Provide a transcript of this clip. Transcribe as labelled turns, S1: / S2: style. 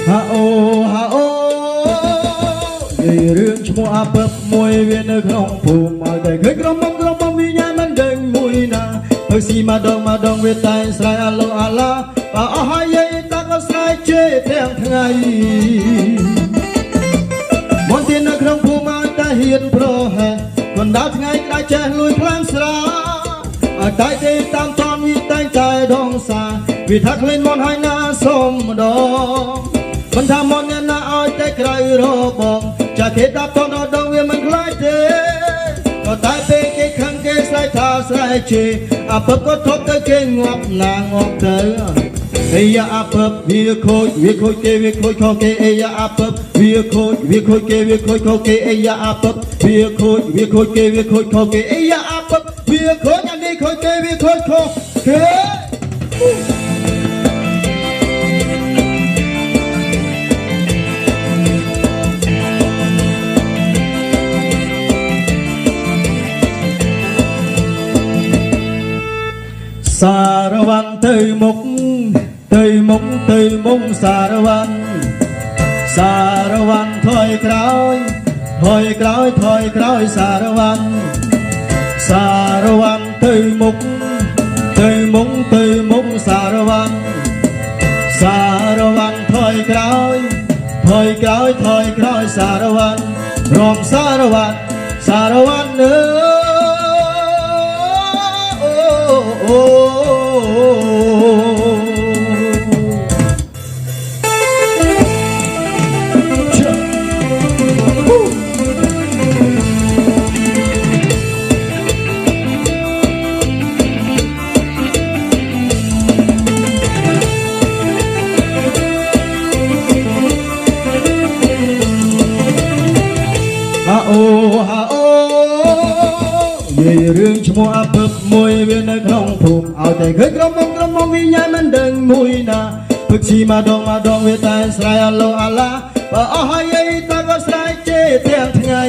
S1: ហាអូហាអូនិយាយរឿងឈ្មោះអាពឹបមួយវានៅក្នុងភូមិឲ្យតែឃើញក្រុមបងវិញ្ញាណមិនដឹងមួយណាទៅស៊ីម្ដងវាតែស្រែកអាឡូអាឡាបើអស់ហើយយាយតាក៏ស្រែកជេរទាំងថ្ងៃមន្ទីរនៅក្នុងភូមិឲ្យតែហ៊ានប្រហែសកណ្ដាលថ្ងៃក្តៅចេះលួយខ្លាំងស្រាឲ្យតែទេតាមតនវាតែងតែដងសាវាថាក្លែងមន់ហើយណាសុំម្ដងមិនថាមន់អ្នកណាឲ្យតែក្រៅរបងចាគេដាក់តនដងវាមិនខ្លាចទេក៏តែពេលគេខឹងគេស្រែកថាស្រែកជេរអាពឹបក៏ធប់ទៅគេងាប់ណាងាប់ទៅអីយ៉ាអាពឹបវាខូចគេវាខូចខកគេអីយ៉ាអាពឹបវាខូចគេវាខូចខកគេអីយ៉ាអាពឹបវាខូចគេវាខូចខកគេអីយ៉ាអាពឹបវាខូចអានេះខូចគេវាខូចខកគេសារវ៉ាន់ទៅមុខសារវ៉ាន់ថយក្រោយសារវ៉ាន់ទៅមុខសារវ៉ាន់ថយក្រោយសារវ៉ាន់រំសារវ៉ាន់អើអូនិយាយរឿងឈ្មោះអាពឹបមួយវានៅក្នុងភូមិឲ្យតែឃើញក្រុមបងវិញ្ញាណមិនដឹងមួយណាពឹកស៊ីម្ដងវាតែស្រែកអាឡូអាឡាបើអស់ហើយយាយតាក៏ស្រែកជេរទាំងថ្ងៃ